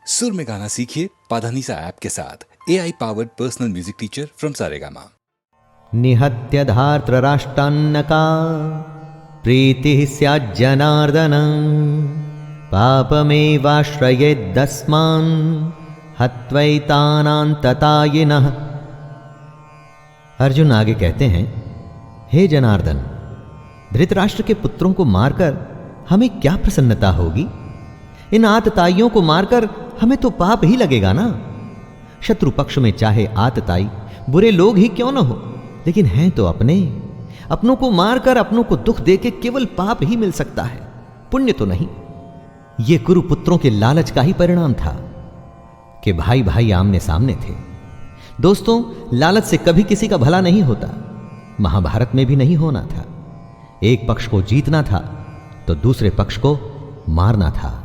सुर में गाना सीखिए पाधानीसा ऐप के साथ। AI powered personal music teacher from Saregama. निहत्य धार्तराष्ट्रान्नका प्रीतिः स्याज्जनार्दन पापमेवाश्रयेद्दस्मान् हत्वैतानान्ततायिनः। अर्जुन आगे कहते हैं, हे जनार्दन, धृतराष्ट्र के पुत्रों को मारकर हमें क्या प्रसन्नता होगी? इन आतताइयों को मारकर हमें तो पाप ही लगेगा ना। शत्रु पक्ष में चाहे आतताई बुरे लोग ही क्यों न हो, लेकिन हैं तो अपने। अपनों को मारकर अपनों को दुख देके केवल पाप ही मिल सकता है, पुण्य तो नहीं। ये कुरुपुत्रों के लालच का ही परिणाम था कि भाई भाई आमने सामने थे। दोस्तों, लालच से कभी किसी का भला नहीं होता। महाभारत में भी नहीं होना था। एक पक्ष को जीतना था तो दूसरे पक्ष को मारना था।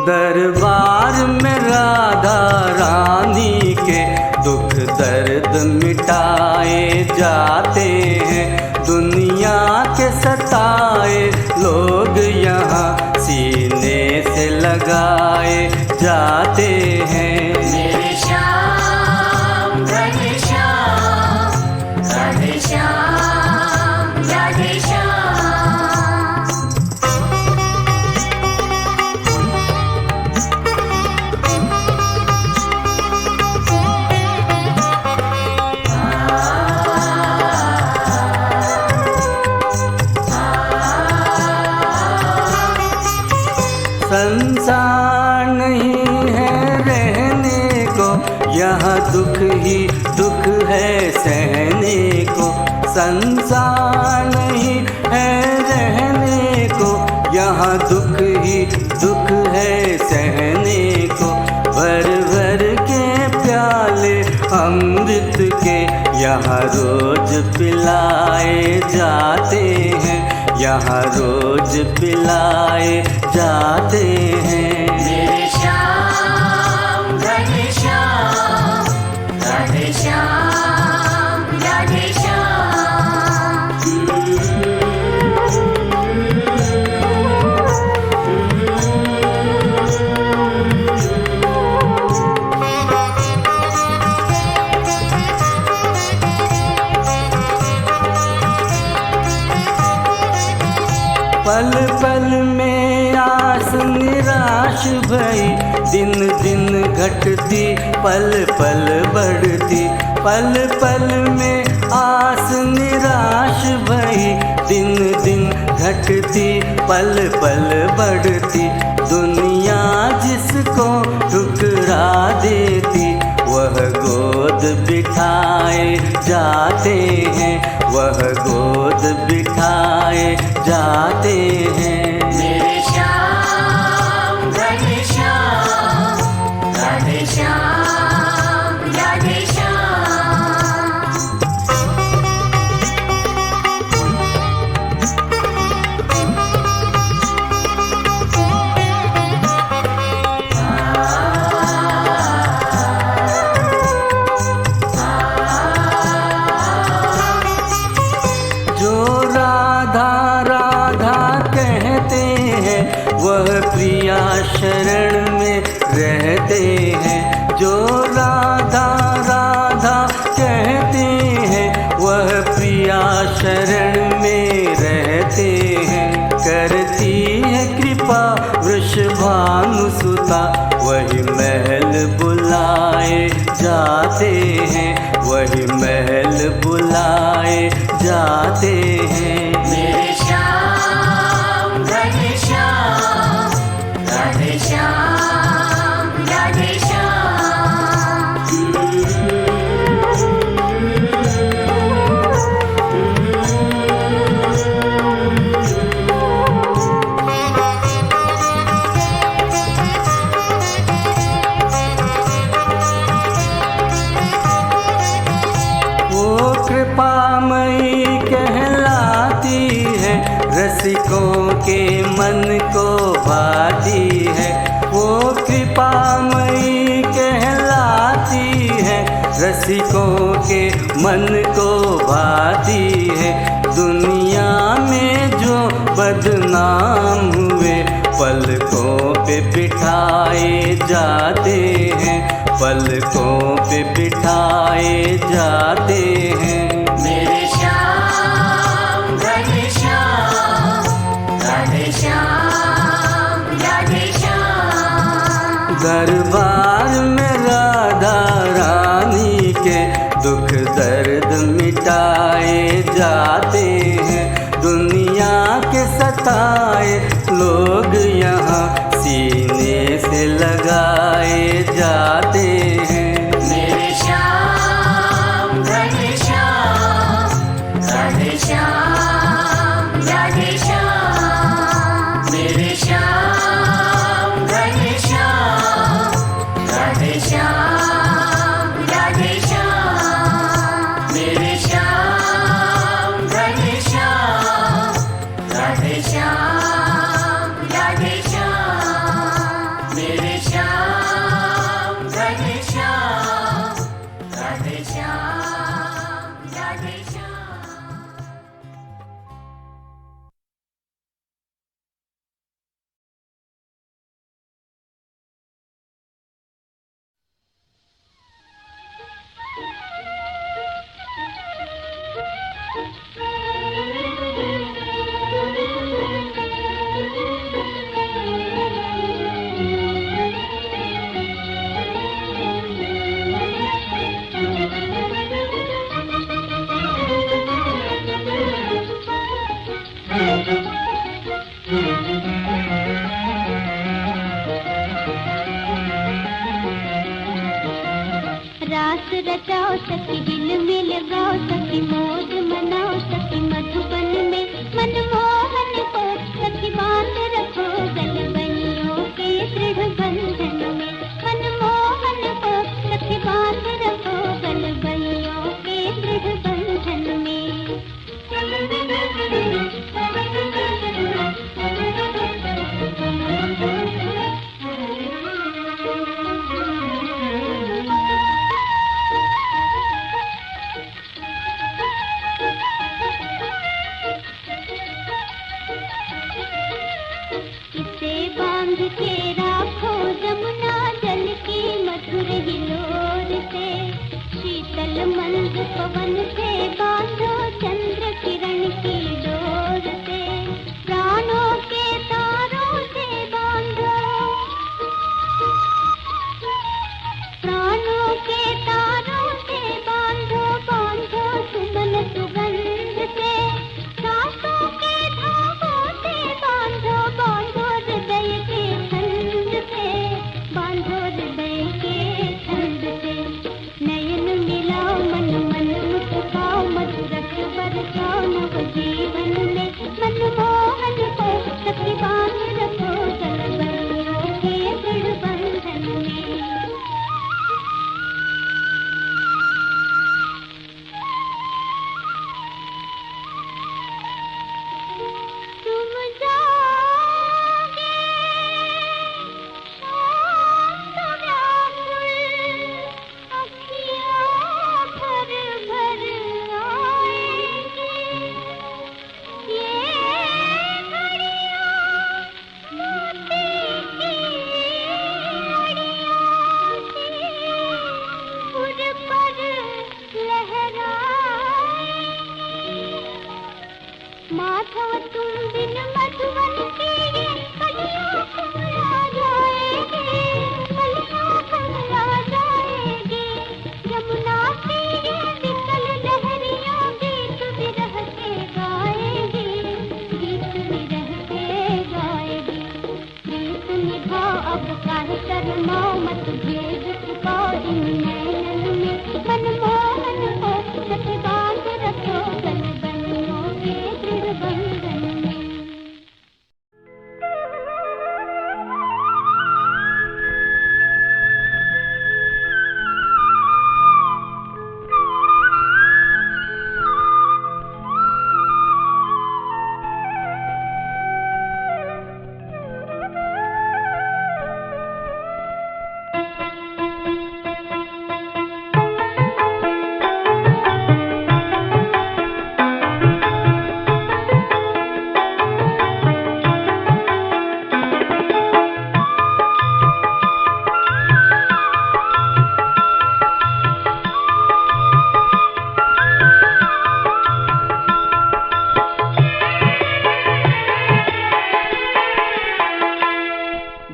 दरबार में राधा रानी के दुख दर्द मिटाए जाते हैं। दुनिया के सताए लोग यहाँ सीने से लगाए जाते हैं। मेरे श्याम राधे श्याम, राधे श्याम, राधे श्याम। यहाँ दुख ही दुख है सहने को, संसार नहीं है रहने को। यहाँ दुख ही दुख है सहने को, भर भर के प्याले अमृत के यहाँ रोज पिलाए जाते हैं, यहाँ रोज पिलाए जाते हैं। मेरे श्याम राधे श्याम, राधे श्याम राधे श्याम। पल पल में आस निराश भई, दिन दिन घटती पल पल बढ़ती। पल पल में आस निराश भई, दिन दिन घटती पल पल बढ़ती। दुनिया जिसको ठुकरा देती, वह गोद बिठाए जाते हैं, वह गोद बिठाए जाते हैं। मेरे श्याम राधे श्याम, राधे श्याम राधे श्याम। जो राधा राधा कहते हैं, वह प्रिया शरण में रहते हैं। जो राधा राधा कहते हैं, वह प्रिया शरण में रहते हैं। करती है कृपा वृषभानुसुता, वही महल बुलाए जाते हैं, वही महल बुलाए जाते हैं। मेरे श्याम राधे श्याम, राधे श्याम राधे श्याम। वो कृपामयी कहलाती है, रसिकों के मन को भाती है। वो कृपामयी कहलाती है, रसिकों के मन को भाती है। दुनिया में जो बदनाम हुए, पलकों पे बिठाए जाते हैं, पलकों पे बिठाए जाते हैं। मेरे श्याम राधे श्याम, राधे श्याम राधे श्याम। दरबार में राधा रानी के दुख दर्द मिटाए जाते हैं। दुनिया के सताए लोग यहाँ सीने से लगाए जाते हैं। मेरे श्याम राधे श्याम, राधे श्याम राधे श्याम। मेरे श्याम राधे श्याम, राधे श्याम राधे श्याम। मेरे श्याम राधे श्याम, राधे श्याम राधे श्याम। मेरे श्याम राधे श्याम, राधे श्याम राधे श्याम। इसे बांध के राखो जमुना जल की मधुर हिलोर से, शीतल मंद पवन से बांधो चंद्र किरण की डोर से, प्राणों के तारों से बांधो, प्राणों के तारों से बांधो, बांधो सुमन सुगंध से, सांसों के धागों से बांधो, बांधो हृदय के छंद से, बांधो हृदय के छंद से, नयन मिलाओ मन मन मुस्काओ, मधुरस बरसाओ नव जीवन में, मनमोहन को सखी बांध रखो कलवरियों के दृढ़ बंधन में। तुम जाओगे शांत व्याकुल, अखियाँ भर भर आएंगी, ये घड़ियाँ मोती की अड़ियाँ सी उड़ पर लहराएंगी। माधव तुम बिन मधुवन की ये कलियां कुमला जाएगी, कलियां कुमला जाएगी, यमुना की ये विकल लहरियां गीत विरह के गाएगी, गीत विरह के गाएगी। प्रीत निभाओ अब काहे शर्माओ, मत भेद छुपाओ इन नैनन में, मनमोहन को सखी बांध रखो गलबनियों के दृढ़ बंधन में।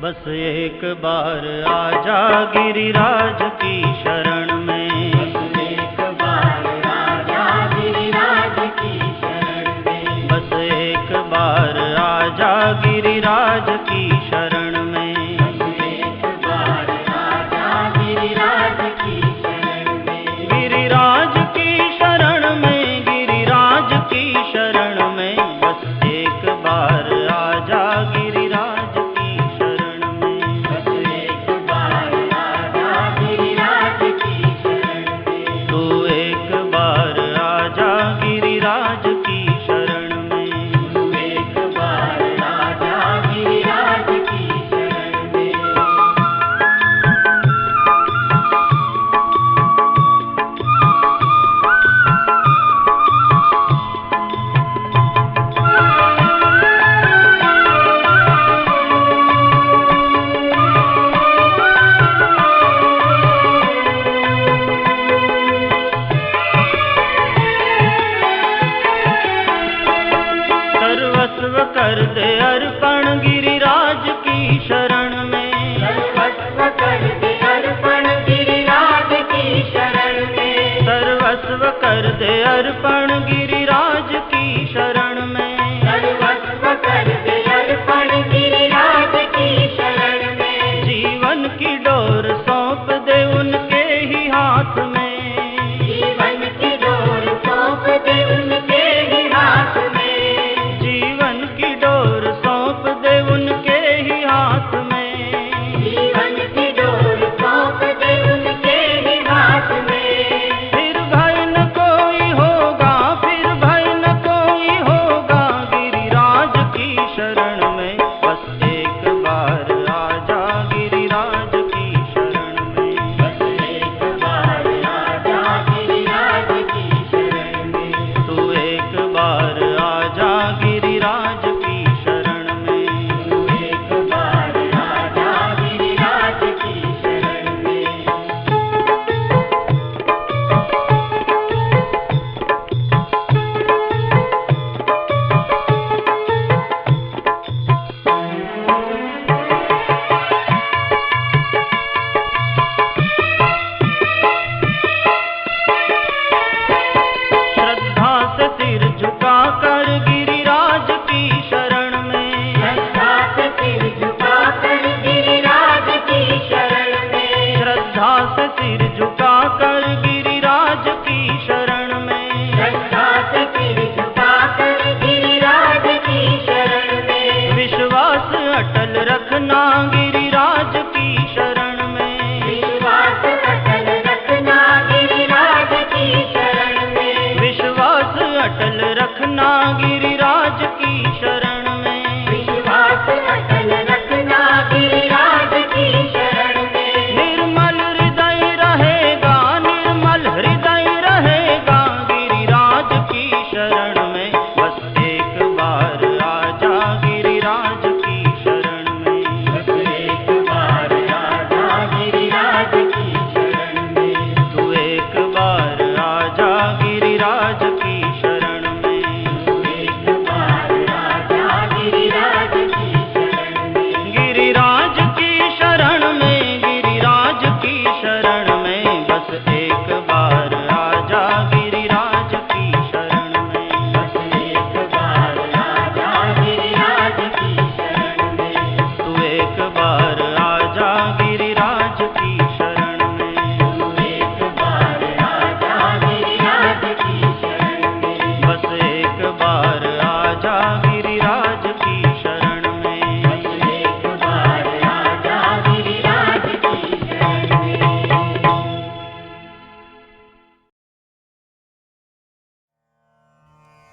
बस एक बार आजा गिरिराज की शरण में, बस एक बार आजा गिरिराज की शरण में, बस एक बार आजा गिरिराज की शरण में, बस एक बार आजा गिरिराज की शरण में, गिरिराज की शरण में, गिरिराज की शरण में, बस एक बार आजा गिरिराज की शरण में, बस एक बार आजा गिरिराज की शरण में, तू एक बार आजा गिरिराज की शरण में, तू एक बार आजा गिरिराज की शरण में। सर्वस्व कर दे अर्पण गिरिराज की शरण में, सर्वस्व कर दे अर्पण गिरिराज की शरण में, सर्वस्व कर दे अर्पण गिरिराज की शरण में, सर्वस्व कर दे अर्पण गिरिराज की शरण में, जीवन की डोर सौंप दे उनके ही हाथ में, जीवन की डोर सौंप दे उनके ही हाथ में, जीवन की डोर सौंप दे उनके ही हाथ में, जीवन की डोर सौंप दे उनके ही हाथ में, फिर भय न कोई होगा, फिर भय न कोई होगा गिरिराज की शरण में, बस एक बार आजा गिरिराज की शरण में, बस एक बार आजा गिरिराज की शरण में, तू एक बार आजा गिरिराज की शरण में।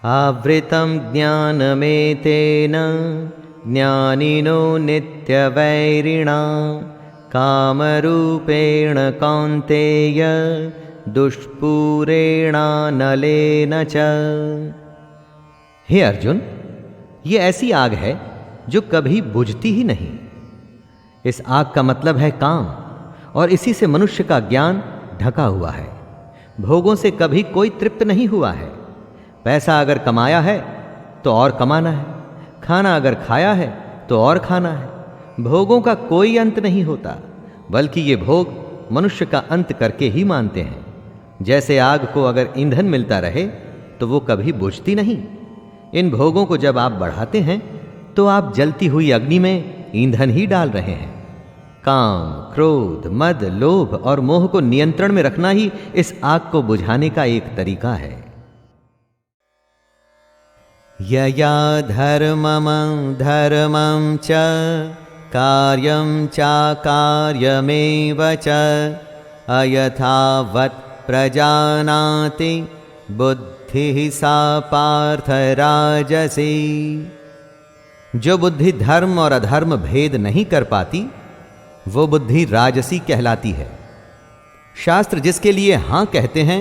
आवृतं ज्ञानमेतेन ज्ञानिनो नित्यवैरिणा कामरूपेण कौन्तेय दुष्पूरेणानलेन च। हे अर्जुन, ये ऐसी आग है जो कभी बुझती ही नहीं। इस आग का मतलब है काम, और इसी से मनुष्य का ज्ञान ढका हुआ है। भोगों से कभी कोई तृप्त नहीं हुआ है। पैसा अगर कमाया है तो और कमाना है, खाना अगर खाया है तो और खाना है। भोगों का कोई अंत नहीं होता, बल्कि ये भोग मनुष्य का अंत करके ही मानते हैं। जैसे आग को अगर ईंधन मिलता रहे तो वो कभी बुझती नहीं। इन भोगों को जब आप बढ़ाते हैं तो आप जलती हुई अग्नि में ईंधन ही डाल रहे हैं। काम, क्रोध, मद, लोभ और मोह को नियंत्रण में रखना ही इस आग को बुझाने का एक तरीका है। यया धर्मं धर्मं च कार्यं चाकार्यमेव च अयथावत् प्रजानाति बुद्धिः सा पार्थ राजसी। जो बुद्धि धर्म और अधर्म भेद नहीं कर पाती वो बुद्धि राजसी कहलाती है। शास्त्र जिसके लिए हां कहते हैं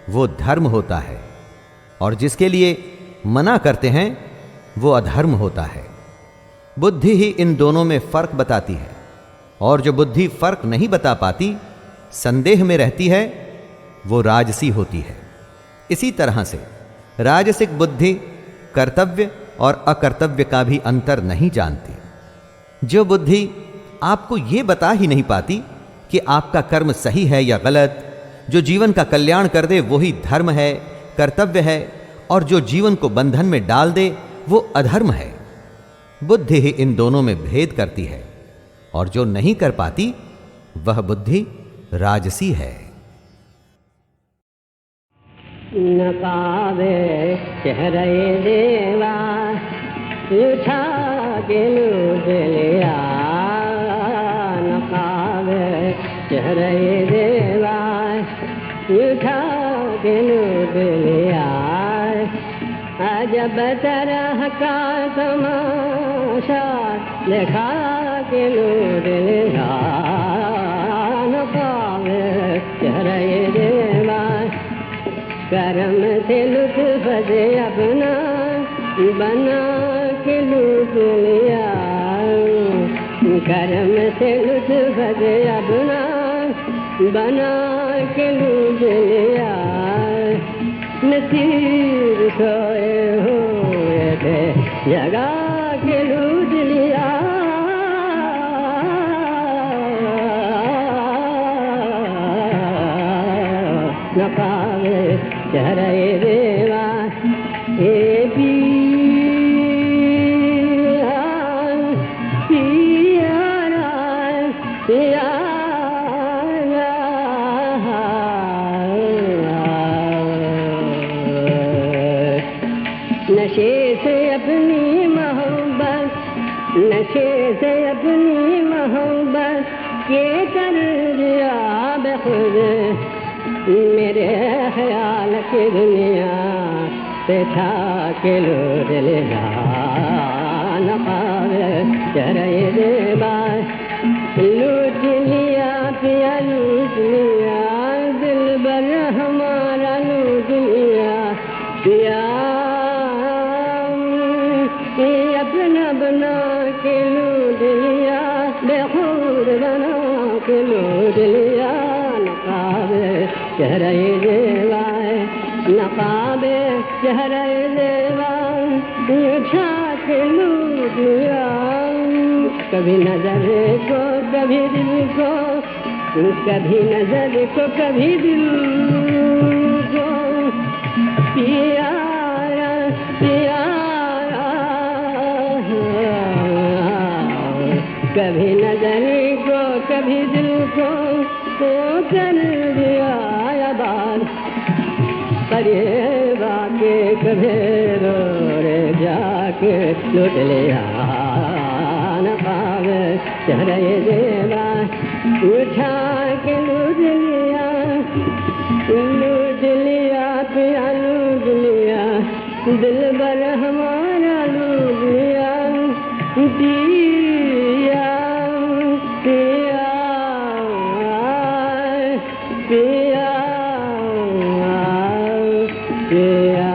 वो धर्म होता है, और जिसके लिए मना करते हैं वो अधर्म होता है। बुद्धि ही इन दोनों में फर्क बताती है, और जो बुद्धि फर्क नहीं बता पाती, संदेह में रहती है, वो राजसी होती है। इसी तरह से राजसिक बुद्धि कर्तव्य और अकर्तव्य का भी अंतर नहीं जानती। जो बुद्धि आपको ये बता ही नहीं पाती कि आपका कर्म सही है या गलत, जो जीवन का कल्याण कर दे वही धर्म है, कर्तव्य है, और जो जीवन को बंधन में डाल दे वो अधर्म है। बुद्धि ही इन दोनों में भेद करती है, और जो नहीं कर पाती वह बुद्धि राजसी है। न पावे चेहरे देवा उठा के लूट लिया। न पावे चेहरे देवा उठा के लूट लिया। अजब तरह का तमाशा देखा के लूट लिया। न पावे चेहरे देवा करम से लुत्फ दे अपना बना के लूट लिया। करम से लुत्फ दे अपना बना के लूट लिया। नसीब सोए हुए थे जगा के लूट लिया। न पावे चेहरे देवा हे पिया पिया पिया। नशे से अपनी मोहब्बत, नशे से अपनी मोहब्बत ये कर दिया बेखुद। मेरे ख्याल की दुनिया पे था के लूट लिया। न पावे चेहरे देवा लूट लिया पिया लूट लिया। दिल बर हमारा लूट लिया पिया। अपना बना के लूट लिया, बेखुद बना के लूट लिया। नकाबे चेहरे देवा नकाबे चेहरे देवा उठा के लूट लिया। कभी नजर को कभी दिल को, कभी नजर को कभी दिल को पिया पिया। कभी नजर को कभी दिल को तो कर दिया आबाद। करेगा के कभी रे जाके लूट लिया। न पावे चेहरे देवा उठा के लूट लिया। लूट लिया पिया लूट लिया दिल भर हमारा लूट लिया पिया पिया पिया पिया।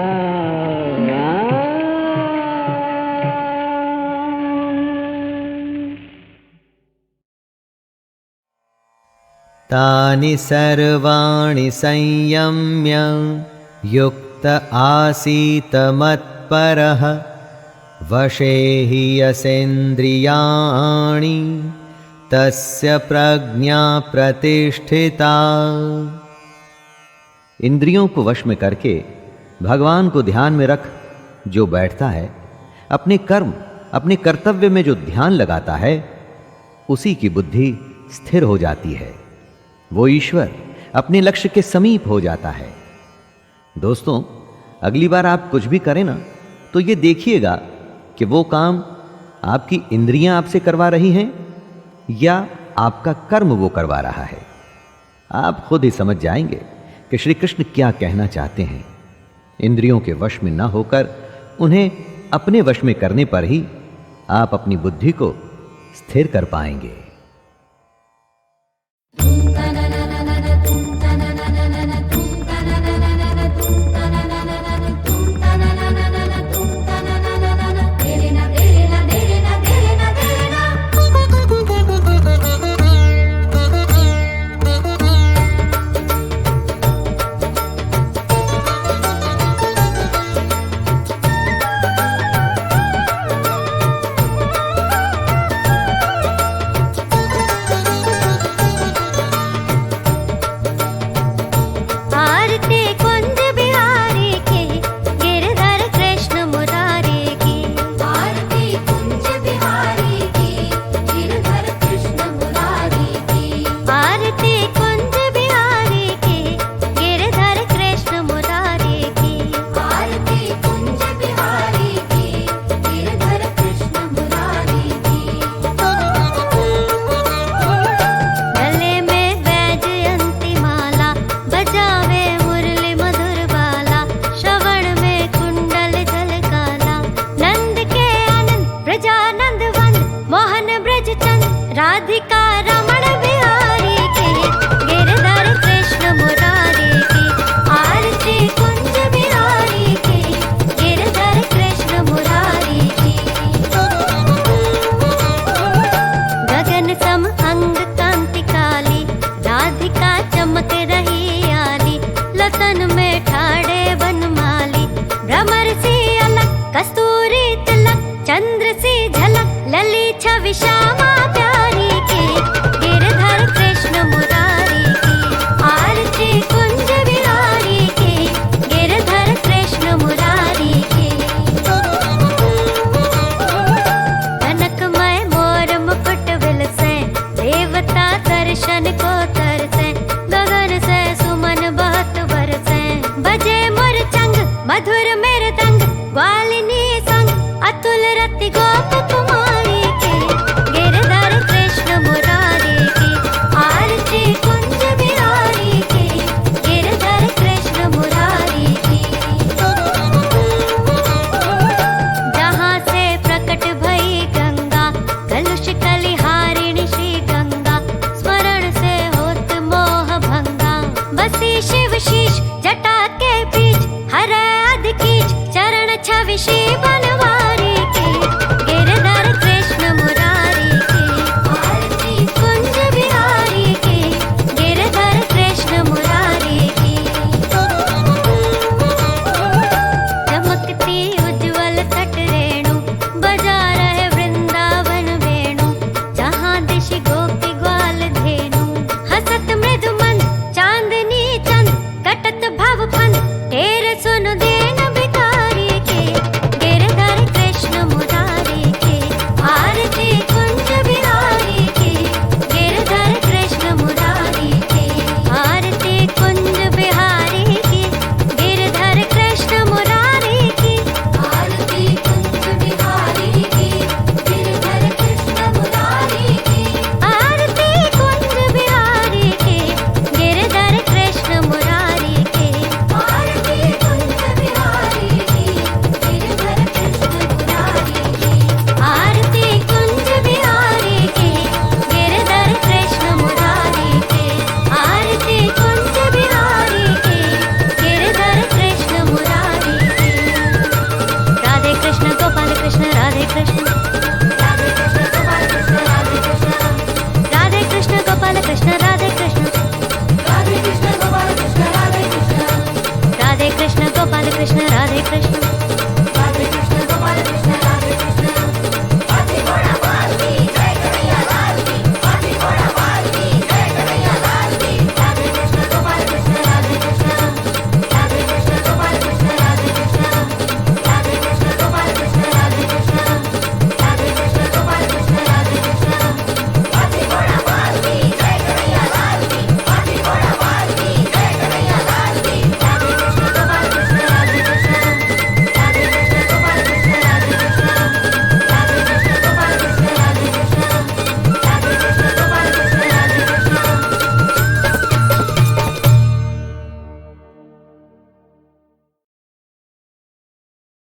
तानि सर्वाणि संयम्य युक्त आसीत मत्परः वशे हि यसेन्द्रियाणि तस्य प्रज्ञा प्रतिष्ठिता। इंद्रियों को वश में करके भगवान को ध्यान में रख जो बैठता है, अपने कर्म अपने कर्तव्य में जो ध्यान लगाता है, उसी की बुद्धि स्थिर हो जाती है। वो ईश्वर अपने लक्ष्य के समीप हो जाता है। दोस्तों, अगली बार आप कुछ भी करें ना, तो ये देखिएगा कि वो काम आपकी इंद्रियां आपसे करवा रही हैं या आपका कर्म वो करवा रहा है। आप खुद ही समझ जाएंगे कि श्री कृष्ण क्या कहना चाहते हैं। इंद्रियों के वश में न होकर उन्हें अपने वश में करने पर ही आप अपनी बुद्धि को स्थिर कर पाएंगे। कस्तूरी तिलक चंद्र सी झलक लली छवि श्यामा प्यारी।